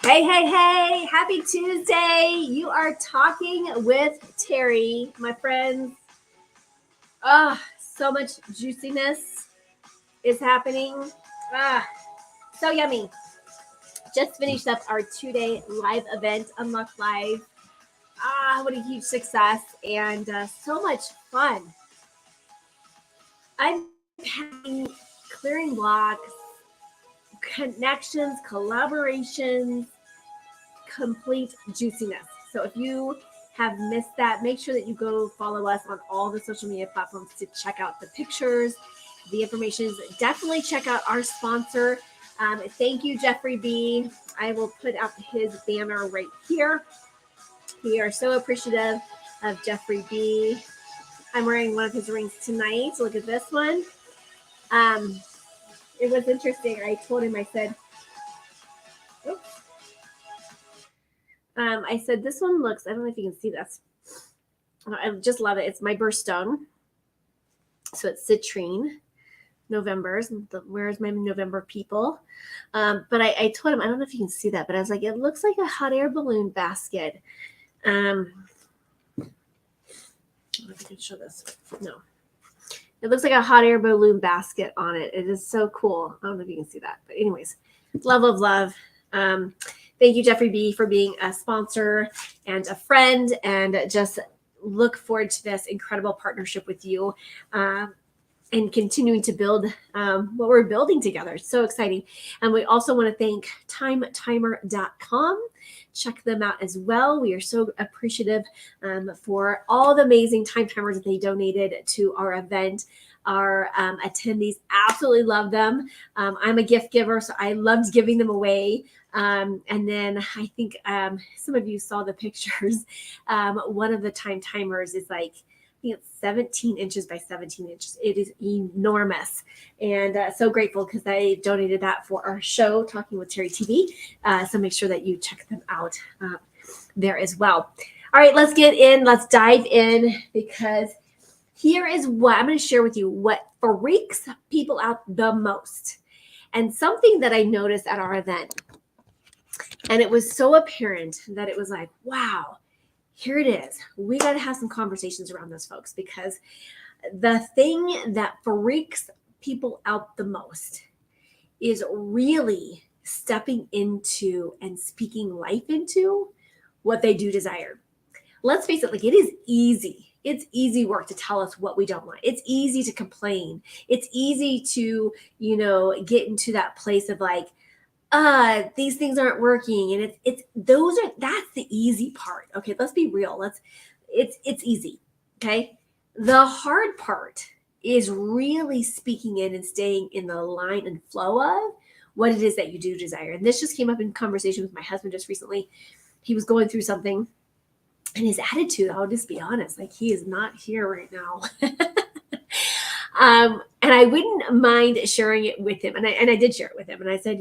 Hey, hey, hey, happy Tuesday. You are talking with Terry, my friends. So much juiciness is happening. So yummy. Just finished up our 2-day live event, Unlock Live. What a huge success and so much fun. Unpacking, clearing blocks, connections, collaborations, complete juiciness. So if you have missed that, make sure that you go follow us on all the social media platforms to check out the pictures, the information. Definitely check out our sponsor. Thank you, Jeffrey B. I will put up his banner right here. We are so appreciative of Jeffrey B. I'm wearing one of his rings tonight. Look at this one. It was interesting. I told him, I said, I said, this one looks, I don't know if you can see this. I just love it. It's my birthstone. So it's citrine, November's. Where's my November people? But I told him, I don't know if you can see that, but I was like, it looks like a hot air balloon basket. I don't know if I can show this. No. It looks like a hot air balloon basket on it. It is so cool. I don't know if you can see that. But anyways, love. Thank you, Jeffrey B., for being a sponsor and a friend, and just look forward to this incredible partnership with you and continuing to build what we're building together. It's so exciting. And we also want to thank timetimer.com. Check them out as well. We are so appreciative for all the amazing time timers that they donated to our event. Our attendees absolutely love them. I'm a gift giver, so I loved giving them away. And then I think some of you saw the pictures. One of the time timers is like, I think it's 17 inches by 17 inches. It is enormous. And so grateful because they donated that for our show, Talking with Terry TV. So make sure that you check them out there as well. All right, let's get in. Let's dive in, because here is what I'm going to share with you, what freaks people out the most. And something that I noticed at our event. And it was so apparent that it was like, wow, here it is. We got to have some conversations around this, folks, because the thing that freaks people out the most is really stepping into and speaking life into what they do desire. Let's face it, like, it is easy. It's easy work to tell us what we don't want. It's easy to complain. It's easy to, get into that place of like, these things aren't working. And that's the easy part. Okay, let's be real. It's easy. Okay. The hard part is really speaking in and staying in the line and flow of what it is that you do desire. And this just came up in conversation with my husband just recently. He was going through something, and his attitude, I'll just be honest, like, he is not here right now. And I wouldn't mind sharing it with him. And I did share it with him. And I said,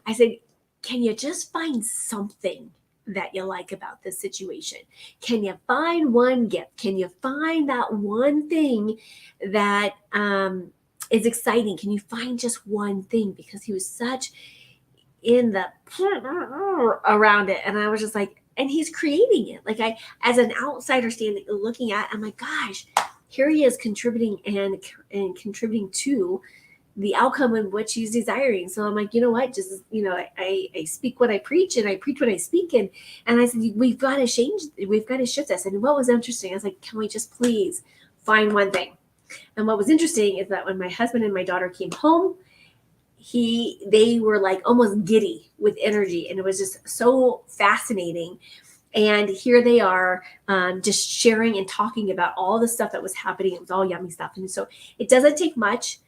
I said, can you just find something that you like about this situation? Can you find one gift? Can you find that one thing that is exciting? Can you find just one thing? Because he was such in the around it. And I was just like, and he's creating it. Like, as an outsider standing, looking at, I'm like, gosh, here he is contributing and contributing to the outcome in which he's desiring. So I'm like, you know what? Just, I speak what I preach, and I preach what I speak. And I said, we've got to shift this. And what was interesting, I was like, can we just please find one thing? And what was interesting is that when my husband and my daughter came home, they were like almost giddy with energy. And it was just so fascinating. And here they are, just sharing and talking about all the stuff that was happening. It was all yummy stuff. And so it doesn't take much,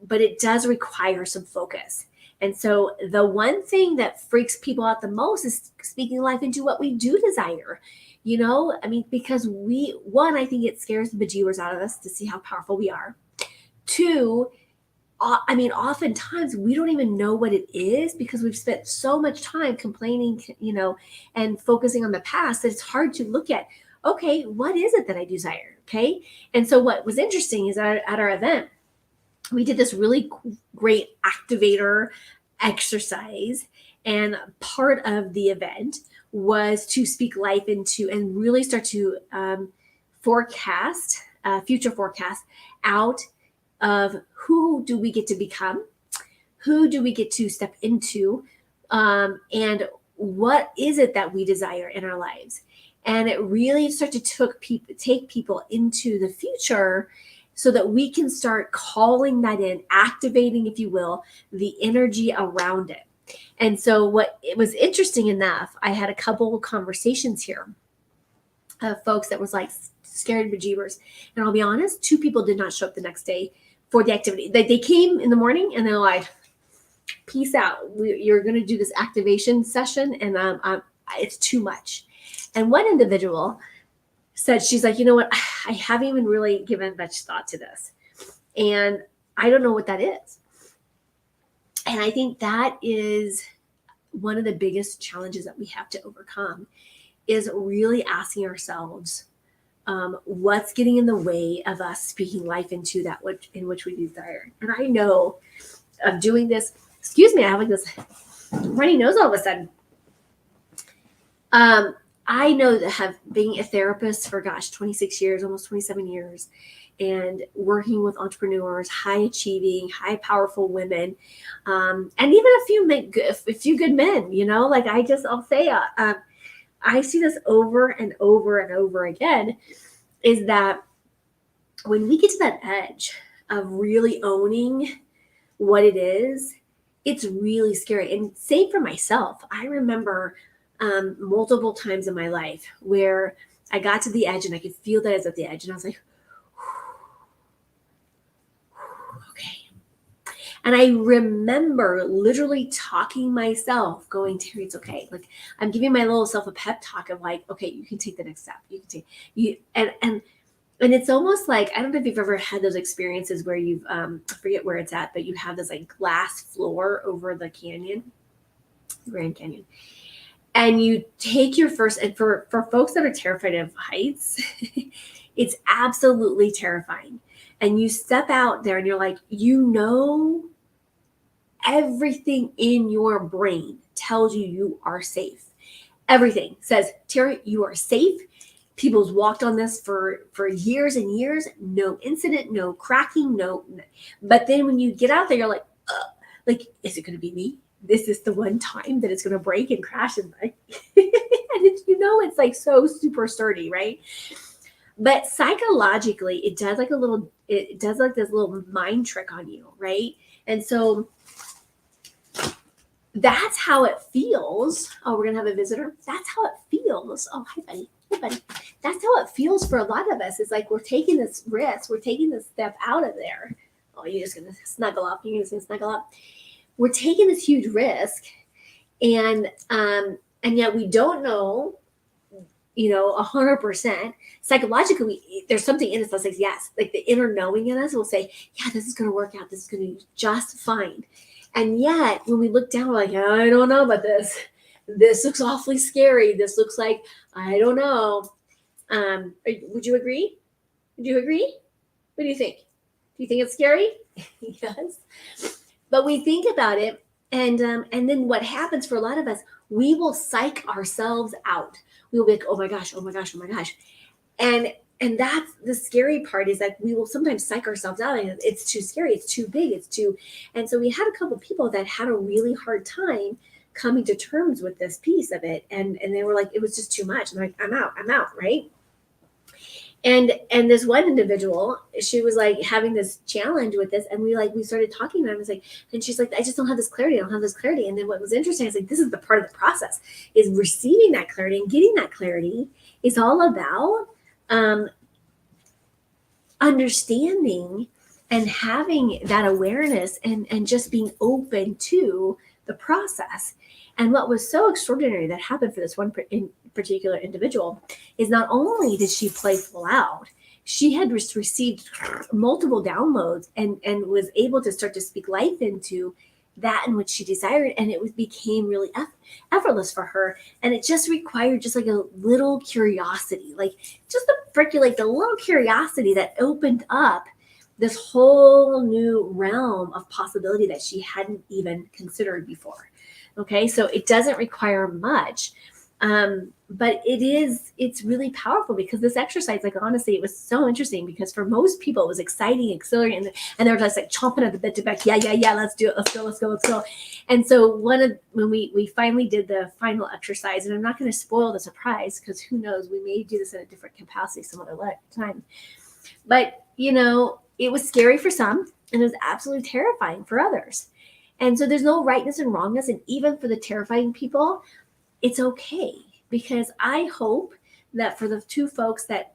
but it does require some focus. And so the one thing that freaks people out the most is speaking life into what we do desire. Because I think it scares the bejeebers out of us to see how powerful we are. Two, oftentimes we don't even know what it is because we've spent so much time complaining, and focusing on the past that it's hard to look at, okay, what is it that I desire? Okay. And so what was interesting is at our event, we did this really great activator exercise. And part of the event was to speak life into and really start to forecast, future forecast out of who do we get to become, who do we get to step into, and what is it that we desire in our lives. And it really started to take people into the future so that we can start calling that in, activating, if you will, the energy around it. And so what it was interesting enough, I had a couple of conversations here of folks that was like scared bejeebers. And I'll be honest, 2 people did not show up the next day for the activity. They came in the morning and they're like, peace out. You're going to do this activation session and it's too much. And one individual said, she's like, you know what? I haven't even really given much thought to this. And I don't know what that is. And I think that is one of the biggest challenges that we have to overcome, is really asking ourselves, what's getting in the way of us speaking life into that in which we desire. And I know of doing this, excuse me, I have like this runny nose all of a sudden. I know that being a therapist for 26 years, almost 27 years, and working with entrepreneurs, high achieving, high powerful women, and even a few good men, like I'll say, I see this over and over and over again, is that when we get to that edge of really owning what it is, it's really scary. And same for myself. I remember multiple times in my life where I got to the edge and I could feel that I was at the edge, and I was like, okay. And I remember literally talking myself, going, Terry, it's okay. Like, I'm giving my little self a pep talk of like, okay, you can take the next step. You can take you and it's almost like, I don't know if you've ever had those experiences where you've I forget where it's at, but you have this like glass floor over the canyon, Grand Canyon. And you take your first, and for folks that are terrified of heights, it's absolutely terrifying. And you step out there and you're like, everything in your brain tells you are safe. Everything says, Terry, you are safe. People's walked on this for years and years, no incident, no cracking, no. But then when you get out there, you're like, is it going to be me? This is the one time that it's going to break and crash and like, and it's like so super sturdy, right? But psychologically, it does like this little mind trick on you, right? And so that's how it feels. Oh, we're going to have a visitor. That's how it feels. Oh, hi, buddy. Hey, buddy. That's how it feels for a lot of us. It's like we're taking this risk. We're taking this step out of there. Oh, you're just going to snuggle up. You're just going to snuggle up. We're taking this huge risk, and yet we don't know, 100%. Psychologically, there's something in us that's like, yes, like the inner knowing in us will say, yeah, this is going to work out. This is going to be just fine. And yet, when we look down, we're like, I don't know about this. This looks awfully scary. This looks like, I don't know. Would you agree? Would you agree? What do you think? Do you think it's scary? Yes. But we think about it, and then what happens for a lot of us, we will psych ourselves out. We will be like, oh my gosh, oh my gosh, oh my gosh. And that's the scary part, is that we will sometimes psych ourselves out, and it's too scary, it's too big, and so we had a couple of people that had a really hard time coming to terms with this piece of it. And they were like, it was just too much. And I'm like, I'm out, right? And this one individual, she was like having this challenge with this, and we started talking, and I was like, and she's like, I just don't have this clarity. I don't have this clarity. And then what was interesting is like, this is the part of the process, is receiving that clarity and getting that clarity is all about understanding and having that awareness and just being open to the process. And what was so extraordinary that happened for this one particular individual is not only did she play full out, she had received multiple downloads and was able to start to speak life into that in which she desired, and it became really effortless for her. And it just required just like a little curiosity, like just the little curiosity that opened up this whole new realm of possibility that she hadn't even considered before. Okay, so it doesn't require much. But it's really powerful because this exercise, like, honestly, it was so interesting because for most people it was exciting, exhilarating, and they were just like chomping at the bit to be like, yeah, let's do it, let's go. And so when we finally did the final exercise, and I'm not going to spoil the surprise because who knows, we may do this in a different capacity some other time, but it was scary for some and it was absolutely terrifying for others. And so there's no rightness and wrongness, and even for the terrifying people, it's okay, because I hope that for the two folks that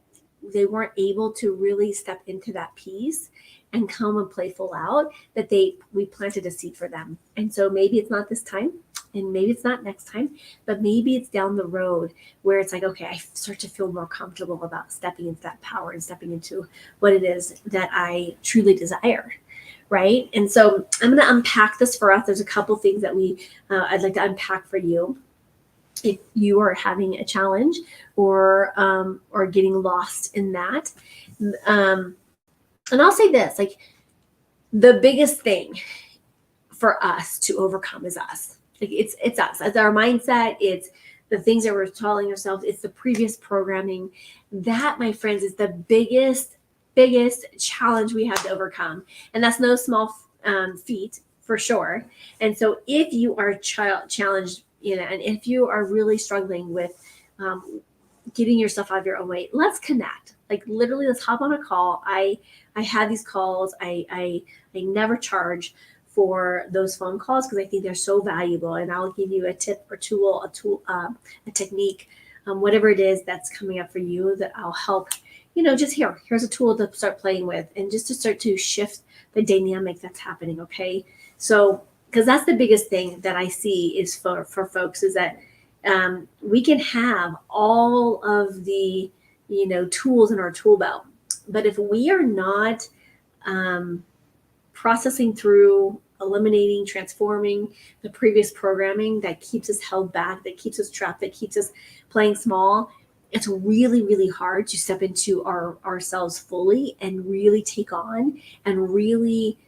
they weren't able to really step into that piece and come and play full out, that we planted a seed for them. And so maybe it's not this time, and maybe it's not next time, but maybe it's down the road where it's like, okay, I start to feel more comfortable about stepping into that power and stepping into what it is that I truly desire. Right. And so I'm going to unpack this for us. There's a couple things that I'd like to unpack for you if you are having a challenge or getting lost in that. And I'll say this, like, the biggest thing for us to overcome is us. Like, it's us. It's our mindset. It's the things that we're telling ourselves. It's the previous programming. That, my friends, is the biggest challenge we have to overcome. And that's no small feat, for sure. And so if you are challenged, and if you are really struggling with getting yourself out of your own way, let's connect. Like, literally, let's hop on a call. I have these calls. I never charge for those phone calls because I think they're so valuable, and I'll give you a tip or a technique, whatever it is that's coming up for you, that I'll help. Just here's a tool to start playing with, and just to start to shift the dynamic that's happening. Okay, so because that's the biggest thing that I see is for folks is that we can have all of the tools in our tool belt, but if we are not processing through, eliminating, transforming the previous programming that keeps us held back, that keeps us trapped, that keeps us playing small, it's really, really hard to step into ourselves fully and really take on and really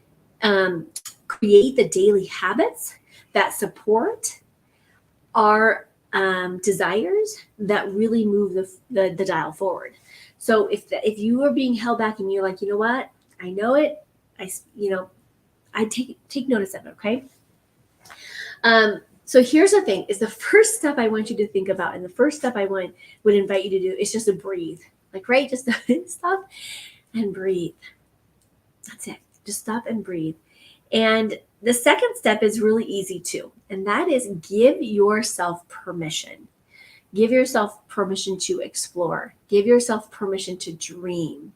create the daily habits that support our desires, that really move the dial forward. So if you are being held back and you're like, you know what, I know it, I take notice of it. Okay. So here's the thing: is the first step I want you to think about, and the first step I would invite you to do is just to breathe. Like, right, just stop and breathe. That's it. Just stop and breathe. And the second step is really easy too, and that is give yourself permission. Give yourself permission to explore. Give yourself permission to dream.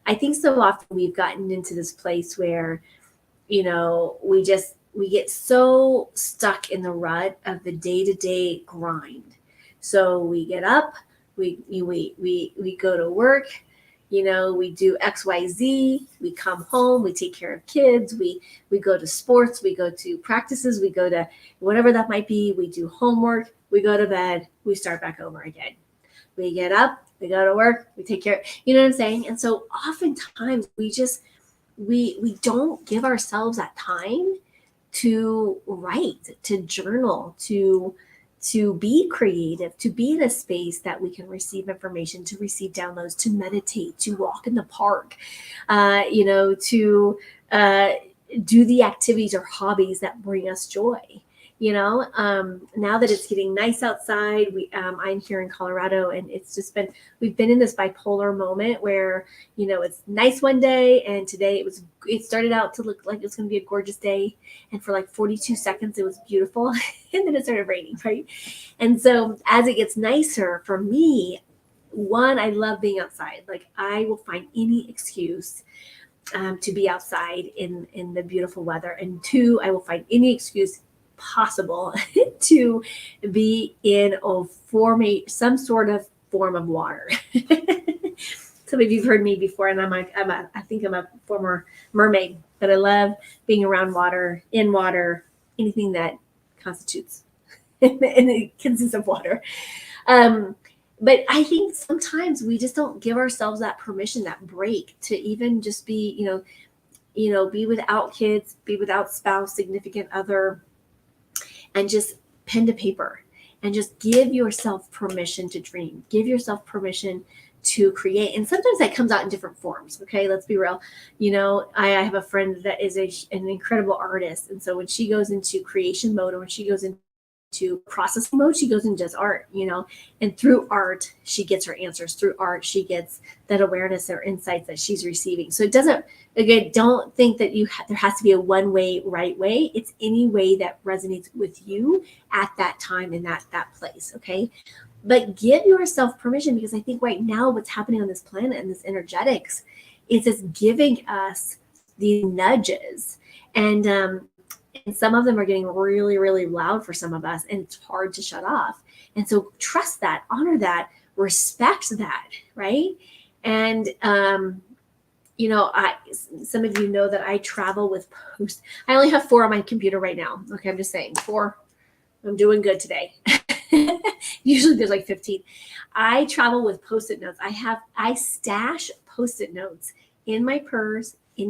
I think so often we've gotten into this place where, we get so stuck in the rut of the day-to-day grind. So we get up, we go to work, we do XYZ, we come home, we take care of kids, we go to sports, we go to practices, we go to whatever that might be, we do homework, we go to bed, we start back over again. We get up, we go to work, we take care, you know what I'm saying? And so oftentimes we don't give ourselves that time to write, to journal, to be creative, to be in a space that we can receive information, to receive downloads, to meditate, to walk in the park, to do the activities or hobbies that bring us joy. Now that it's getting nice outside, I'm here in Colorado, and it's just we've been in this bipolar moment where, it's nice one day, and today it started out to look like it's going to be a gorgeous day. And for like 42 seconds, it was beautiful. And then it started raining, right? And so as it gets nicer for me, one, I love being outside. Like, I will find any excuse to be outside in the beautiful weather. And two, I will find any excuse possible to be in some sort of form of water. Some of you've heard me before, and I think I'm a former mermaid, but I love being around water, in water, anything that constitutes and it consists of water. But I think sometimes we just don't give ourselves that permission, that break to even just be, be without kids, be without spouse, significant other, and just pen to paper and just give yourself permission to dream. Give yourself permission to create. And sometimes that comes out in different forms. Okay, let's be real. I have a friend that is an incredible artist. And so when she goes into creation mode, or when she goes into processing mode, she goes and does art. And through art, she gets her answers. Through art, she gets that awareness or insights that she's receiving. So it doesn't, again, don't think that there has to be a one way, right way. It's any way that resonates with you at that time in that place. Okay. But give yourself permission, because I think right now what's happening on this planet and this energetics is it's giving us these nudges. And some of them are getting really, really loud for some of us, and it's hard to shut off. And so trust that, honor that, respect that, right? And some of you know that I travel with post. I only have 4 on my computer right now. Okay, I'm just saying 4. I'm doing good today. Usually there's like 15. I travel with Post-it notes. I stash Post-it notes in my purse, in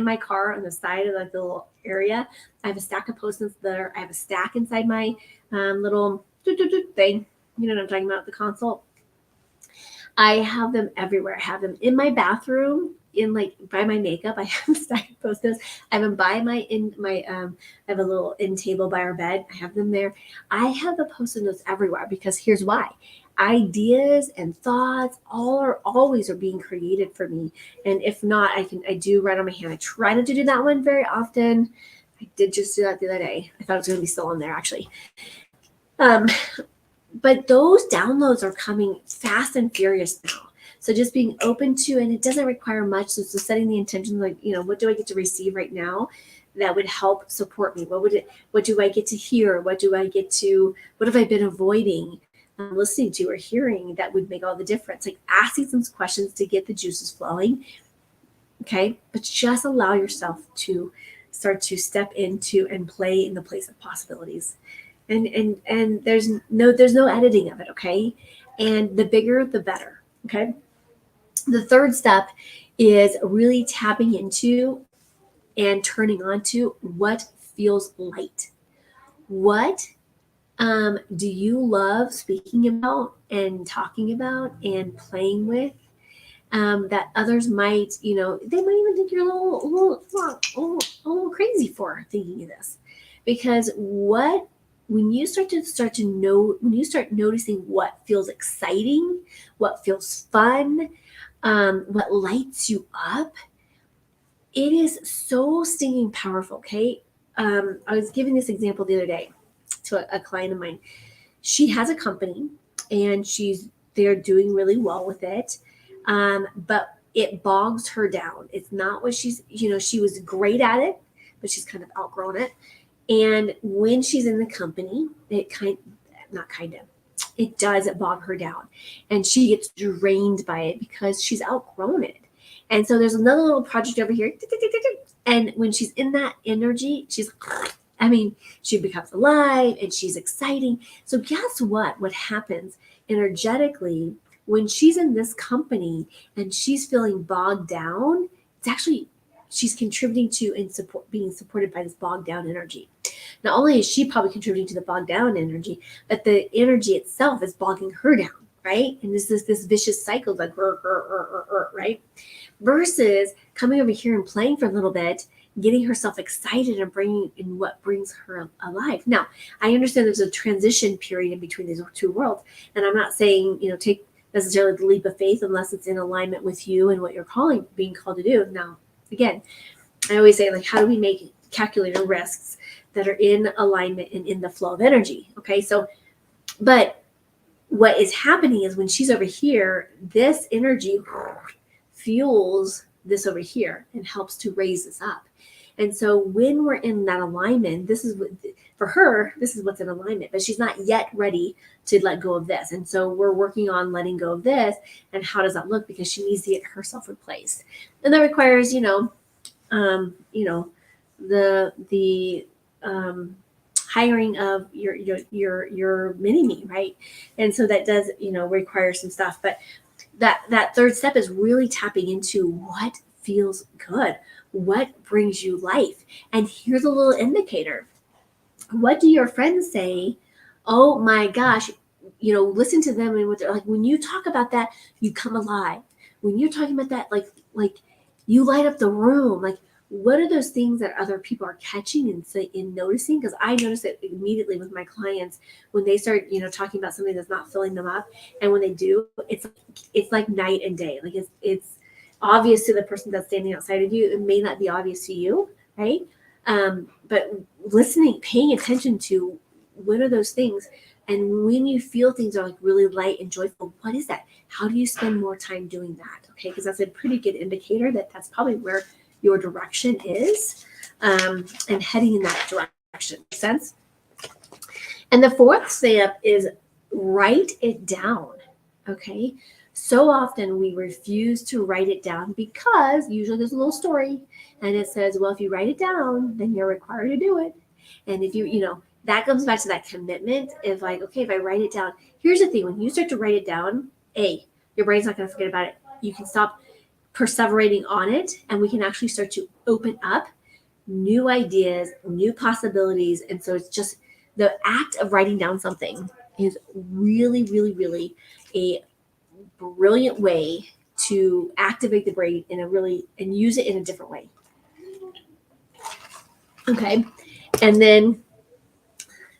my car, on the side of like the little area. I have a stack of Post-its there. I have a stack inside my little thing. You know what I'm talking about, the console. I have them everywhere. I have them in my bathroom, by my makeup. I have a stack of Post-its. I have them by I have a little end table by our bed. I have them there. I have the Post-it notes everywhere, because here's why. Ideas and thoughts always are being created for me. And if not, I do write on my hand. I try not to do that one very often. I did just do that the other day. I thought it was going to be still on there, actually. But those downloads are coming fast and furious now. So just being open to, and it doesn't require much. So setting the intention, like, what do I get to receive right now that would help support me? What do I get to hear? What have I been avoiding listening to or hearing that would make all the difference? Like asking some questions to get the juices flowing. Okay. But just allow yourself to start to step into and play in the place of possibilities. And there's no editing of it. Okay. And the bigger, the better. Okay. The third step is really tapping into and turning on to what feels light. What do you love speaking about and talking about and playing with? That others might, they might even think you're a little crazy for thinking of this, because when you start noticing what feels exciting, what feels fun, what lights you up, it is so stinging powerful. Okay. I was giving this example the other day to a client of mine. She has a company and they're doing really well with it. But it bogs her down. It's not what she was great at it, but she's kind of outgrown it. And when she's in the company, it does bog her down, and she gets drained by it because she's outgrown it. And so there's another little project over here. And when she's in that energy, she becomes alive and she's exciting. So guess what? What happens energetically when she's in this company and she's feeling bogged down? It's actually, she's contributing to and being supported by this bogged down energy. Not only is she probably contributing to the bogged down energy, but the energy itself is bogging her down, right? And this is this vicious cycle, like, right? Versus coming over here and playing for a little bit, getting herself excited and bringing in what brings her alive. Now, I understand there's a transition period in between these two worlds. And I'm not saying, take necessarily the leap of faith unless it's in alignment with you and what you're being called to do. Now, again, I always say, like, how do we make calculated risks that are in alignment and in the flow of energy? Okay. So, but what is happening is when she's over here, this energy fuels this over here and helps to raise this up. And so when we're in that alignment, for her, this is what's in alignment, but she's not yet ready to let go of this. And so we're working on letting go of this. And how does that look? Because she needs to get herself replaced. And that requires, hiring of your mini me, right? And so that does, require some stuff. But that third step is really tapping into what feels good, what brings you life. And here's a little indicator. What do your friends say? Oh my gosh, listen to them, and what they're like. When you talk about that, you come alive. When you're talking about that, like you light up the room. Like, what are those things that other people are catching and noticing? Because I notice it immediately with my clients when they start, talking about something that's not filling them up, and when they do, it's like night and day. Like it's obvious to the person that's standing outside of you. It may not be obvious to you, right? But listening, paying attention to what are those things, and when you feel things are like really light and joyful, what is that? How do you spend more time doing that? Okay, because that's a pretty good indicator that that's probably where your direction is, and heading in that direction. Make sense? And the fourth step is write it down. Okay. So often we refuse to write it down because usually there's a little story and it says, well, if you write it down, then you're required to do it. And if that comes back to that commitment of like, okay, if I write it down, here's the thing. When you start to write it down, your brain's not going to forget about it. You can stop perseverating on it, and we can actually start to open up new ideas, new possibilities. And so it's just the act of writing down something is really, really, really a brilliant way to activate the brain and use it in a different way. Okay. And then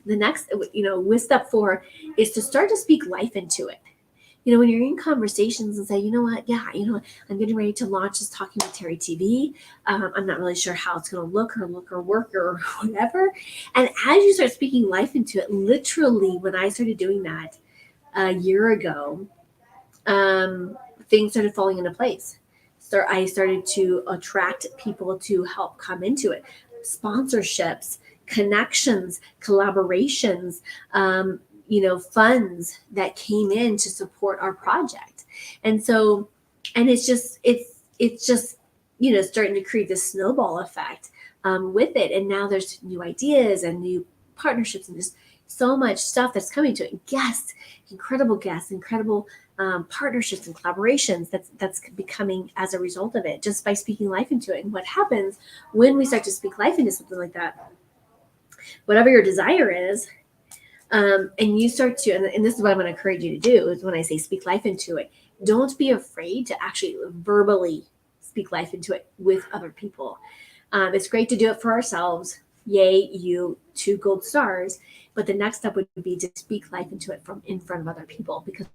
the next, with step 4 is to start to speak life into it. When you're in conversations and say, you know what, yeah, I'm getting ready to launch this Talking with Terry TV. I'm not really sure how it's going to look or work or whatever. And as you start speaking life into it, literally when I started doing that a year ago, things started falling into place. So I started to attract people to help come into it. Sponsorships, connections, collaborations, funds that came in to support our project. And so, and it's just starting to create this snowball effect with it. And now there's new ideas and new partnerships and just so much stuff that's coming to it. Guests, incredible partnerships and collaborations that's becoming as a result of it, just by speaking life into it. And what happens when we start to speak life into something like that, whatever your desire is, and you start to, and this is what I'm going to encourage you to do, is when I say speak life into it, don't be afraid to actually verbally speak life into it with other people. It's great to do it for ourselves. Yay, you 2 gold stars. But the next step would be to speak life into it from in front of other people, because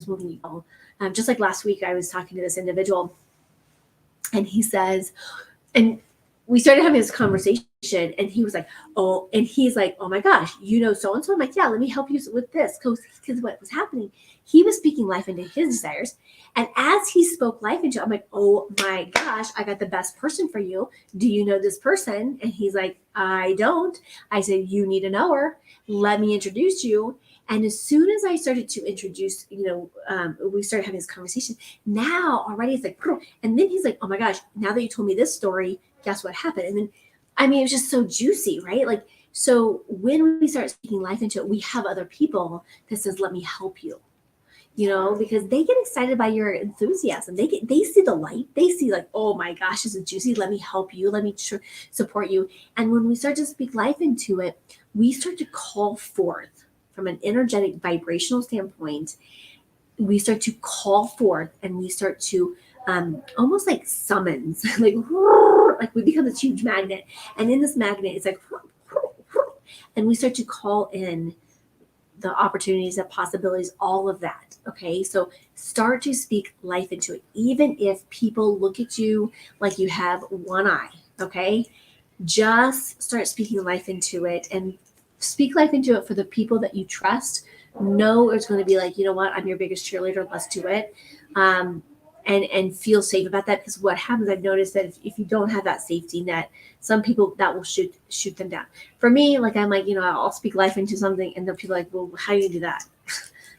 when we go, just like last week, I was talking to this individual, and he says, and we started having this conversation, and he was like, oh my gosh, so-and-so. I'm like, yeah, let me help you with this. Because what was happening, he was speaking life into his desires. And as he spoke life into it, I'm like, oh my gosh, I got the best person for you. Do you know this person? And he's like, I don't. I said, you need to know her. Let me introduce you. And as soon as I started to introduce, we started having this conversation. Now already it's like, and then he's like, oh my gosh, now that you told me this story, guess what happened? And then, it was just so juicy, right? Like, so when we start speaking life into it, we have other people that says, let me help you, because they get excited by your enthusiasm. They see the light. They see like, oh my gosh, this is juicy. Let me help you. Let me support you. And when we start to speak life into it, we start to call forth from an energetic vibrational standpoint. We start to call forth, and we start to almost like summons, like we become this huge magnet. And in this magnet, it's like, and we start to call in the opportunities, the possibilities, all of that. Okay. So start to speak life into it. Even if people look at you like you have one eye. Okay. Just start speaking life into it, and speak life into it for the people that you trust. Know it's going to be like, you know what, I'm your biggest cheerleader. Let's do it. And feel safe about that, because what happens, I've noticed that if you don't have that safety net, some people that will shoot them down. For me, like, I'm like, I'll speak life into something, and then people are like, well, how do you do that?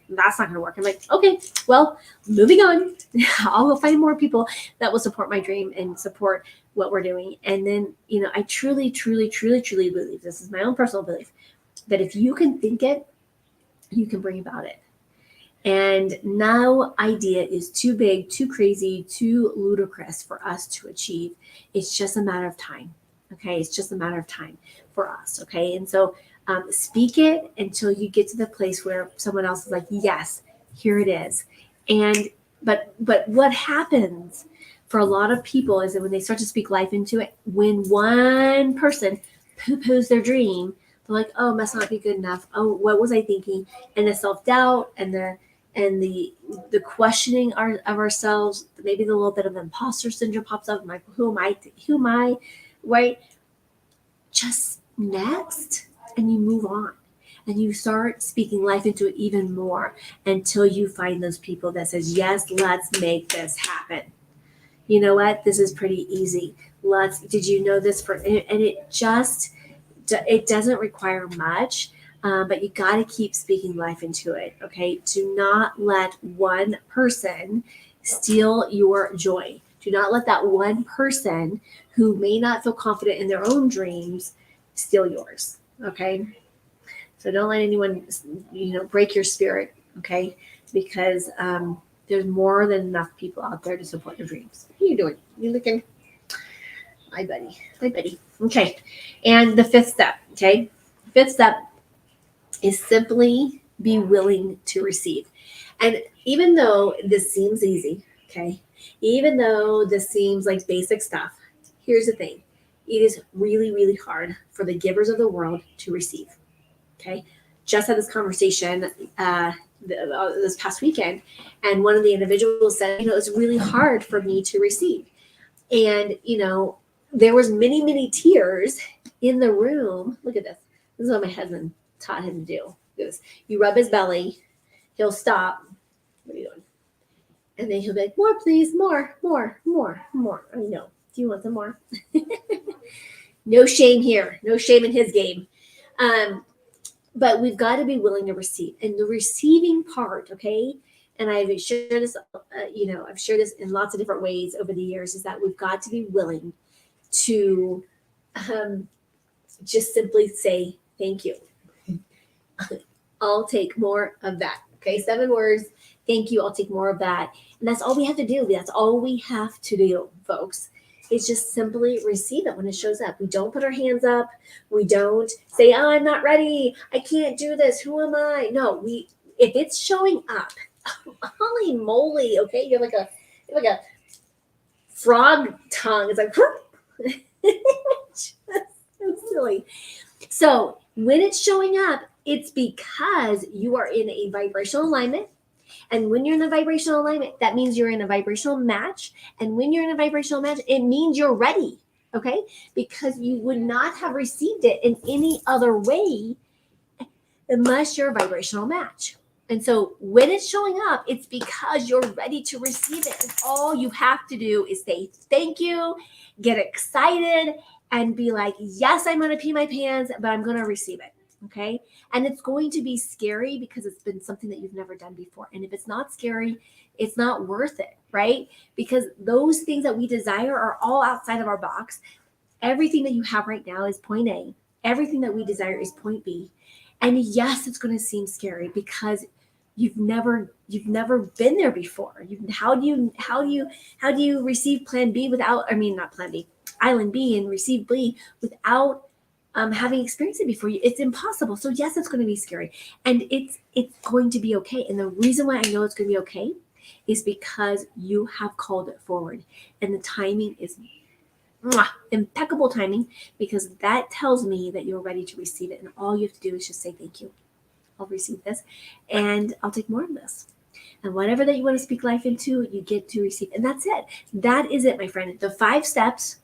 That's not going to work. I'm like, okay, well, moving on. I'll go find more people that will support my dream and support what we're doing. And then, I truly, truly, truly, truly believe, this is my own personal belief, that if you can think it, you can bring about it. And no idea is too big, too crazy, too ludicrous for us to achieve. It's just a matter of time. Okay. It's just a matter of time for us. Okay. And so speak it until you get to the place where someone else is like, yes, here it is. And, but what happens for a lot of people is that when they start to speak life into it, when one person poo-poos their dream, they're like, oh, must not be good enough. Oh, what was I thinking? And the self-doubt and the questioning of ourselves, maybe the little bit of imposter syndrome pops up. I'm like, who am I? Right? Just next, and you move on. And you start speaking life into it even more until you find those people that says, yes, let's make this happen. You know what? This is pretty easy. Did you know this and it doesn't require much. But you got to keep speaking life into it. Okay. Do not let one person steal your joy. Do not let that one person who may not feel confident in their own dreams steal yours. Okay. So don't let anyone, break your spirit. Okay. Because, there's more than enough people out there to support your dreams. What are you doing? You looking? Hi, buddy. Okay. And the fifth step. Okay. Fifth step is simply be willing to receive. And even though this seems easy, okay, even though this seems like basic stuff, here's the thing. It is really, really hard for the givers of the world to receive. Okay. Just had this conversation this past weekend, and one of the individuals said, it's really hard for me to receive. And, there was many tears in the room. Look at this. This is what my husband taught him to do. You rub his belly, he'll stop. What are you doing? And then he'll be like, more, please, more. I know. Do you want some more? No shame here. No shame in his game. But we've got to be willing to receive. And the receiving part, okay, and I've shared this, I've shared this in lots of different ways over the years, is that we've got to be willing to just simply say thank you. I'll take more of that. Okay, 7 words. Thank you. I'll take more of that. And that's all we have to do. That's all we have to do, folks. Is just simply receive it when it shows up. We don't put our hands up. We don't say, oh, I'm not ready. I can't do this. Who am I? No, if it's showing up, holy moly, okay? You're like a frog tongue. It's like, just so silly. So when it's showing up, it's because you are in a vibrational alignment. And when you're in a vibrational alignment, that means you're in a vibrational match. And when you're in a vibrational match, it means you're ready. Okay? Because you would not have received it in any other way unless you're a vibrational match. And so when it's showing up, it's because you're ready to receive it. And all you have to do is say thank you, get excited, and be like, yes, I'm going to pee my pants, but I'm going to receive it. Okay. And it's going to be scary because it's been something that you've never done before. And if it's not scary, it's not worth it, right? Because those things that we desire are all outside of our box. Everything that you have right now is point A. Everything that we desire is point B. And yes, it's going to seem scary because you've never been there before. How do you receive plan B not plan B, island B, and receive B without having experienced it before? It's impossible. So yes, it's going to be scary, and it's going to be okay. And the reason why I know it's going to be okay is because you have called it forward, and the timing is impeccable timing, because that tells me that you're ready to receive it. And all you have to do is just say thank you. I'll receive this, and I'll take more of this. And whatever that you want to speak life into, you get to receive. And that's it. That is it, my friend. The 5 steps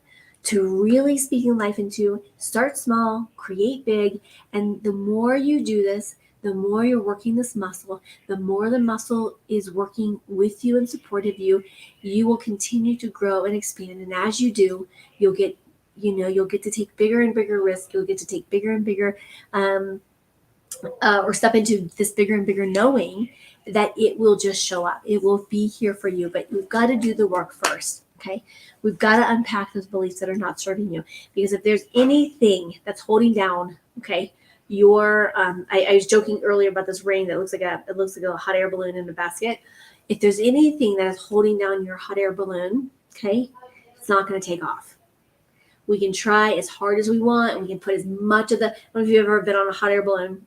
to really speaking life into: start small, create big. And the more you do this, the more you're working this muscle, the more the muscle is working with you in support of you, you will continue to grow and expand. And as you do, you'll get to take bigger and bigger risks. You'll get to take bigger and bigger, or step into this bigger and bigger, knowing that it will just show up. It will be here for you, but you've got to do the work first. Okay. We've got to unpack those beliefs that are not serving you, because if there's anything that's holding down, okay, your I was joking earlier about this ring that looks like a hot air balloon in a basket. If there's anything that is holding down your hot air balloon, okay, it's not going to take off. We can try as hard as we want, and we can put as much of the. I don't know if you've ever been on a hot air balloon.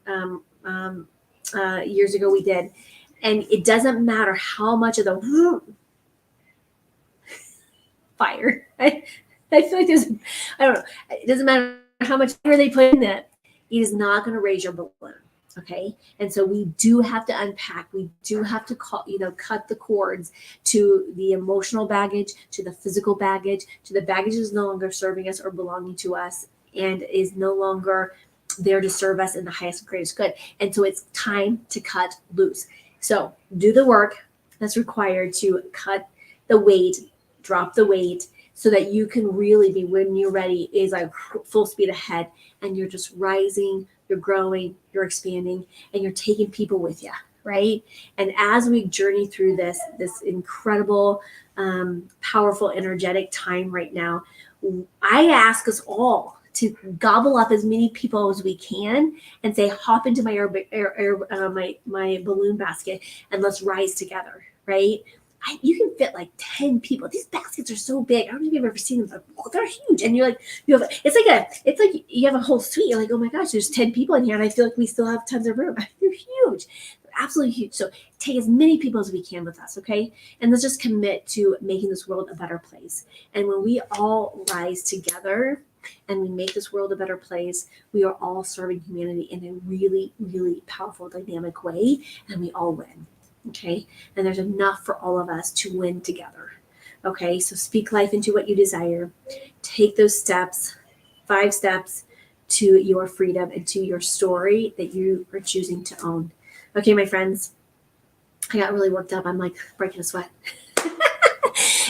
Years ago we did, and it doesn't matter how much of the fire. I feel like there's, I don't know. It doesn't matter how much fire they put in it. It is not going to raise your balloon. Okay. And so we do have to unpack. We do have to cut the cords to the emotional baggage, to the physical baggage, to the baggage that is no longer serving us or belonging to us and is no longer there to serve us in the highest and greatest good. And so it's time to cut loose. So do the work that's required to cut the weight, drop the weight, so that you can really be, when you're ready, is like full speed ahead, and you're just rising, you're growing, you're expanding, and you're taking people with you, right? And as we journey through this incredible, powerful, energetic time right now, I ask us all to gobble up as many people as we can and say, hop into my my balloon basket and let's rise together, right? You can fit like 10 people. These baskets are so big. I don't know if you've ever seen them, but they're huge. And you're like, it's like you have a whole suite. You're like, oh my gosh, there's 10 people in here, and I feel like we still have tons of room. They're huge. They're absolutely huge. So take as many people as we can with us, okay? And let's just commit to making this world a better place. And when we all rise together and we make this world a better place, we are all serving humanity in a really, really powerful, dynamic way, and we all win. Okay. And there's enough for all of us to win together. Okay. So speak life into what you desire. Take those steps, 5 steps to your freedom and to your story that you are choosing to own. Okay, my friends, I got really worked up. I'm like breaking a sweat.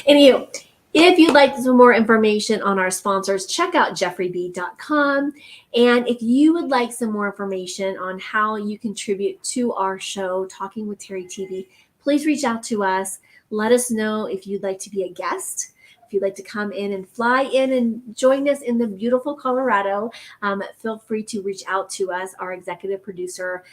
Anywho, if you'd like some more information on our sponsors, check out jeffreyb.com. And if you would like some more information on how you contribute to our show, Talking with Terry TV, please reach out to us. Let us know if you'd like to be a guest. If you'd like to come in and fly in and join us in the beautiful Colorado, feel free to reach out to us. Our executive producer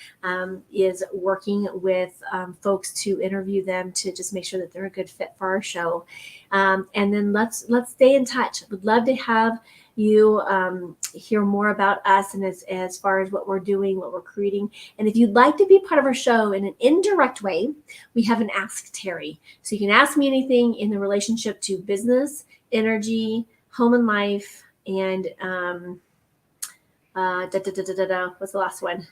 is working with folks to interview them to just make sure that they're a good fit for our show. And then let's stay in touch. Would love to have you hear more about us and as far as what we're doing, what we're creating. And if you'd like to be part of our show in an indirect way, we have an Ask Terry. So you can ask me anything in the relationship to business, energy, home and life, and what's the last one?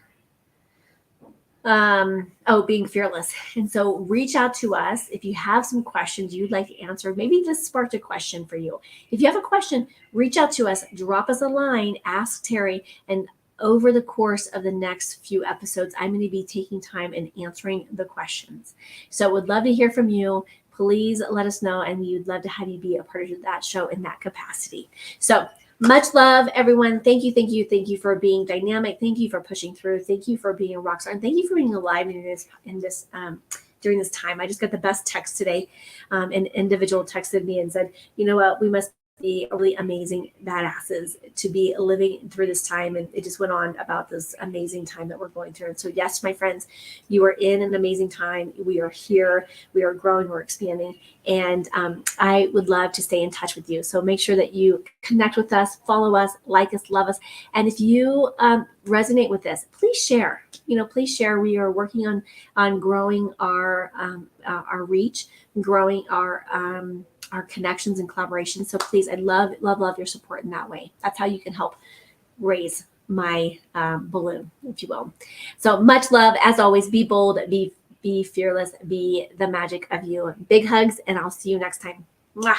Being fearless. And so reach out to us if you have some questions you'd like to answer. Maybe this sparked a question for you. If you have a question, reach out to us, drop us a line, ask Terry, and over the course of the next few episodes, I'm going to be taking time and answering the questions. So would love to hear from you. Please let us know, and we would love to have you be a part of that show in that capacity. So much love, everyone. Thank you for being dynamic. Thank you for pushing through. Thank you for being a rock star, and thank you for being alive in this during this time. I just got the best text today. An individual texted me and said, "You know what? We must be really amazing badasses to be living through this time." And it just went on about this amazing time that we're going through. And so, yes, my friends, you are in an amazing time. We are here. We are growing. We're expanding. And I would love to stay in touch with you. So make sure that you connect with us, follow us, like us, love us. And if you resonate with this, please share. Please share. We are working on growing our reach, growing our connections and collaborations. So please, I'd love your support in that way. That's how you can help raise my balloon, if you will. So much love. As always, be bold, be fearless, be the magic of you. Big hugs, and I'll see you next time. Mwah.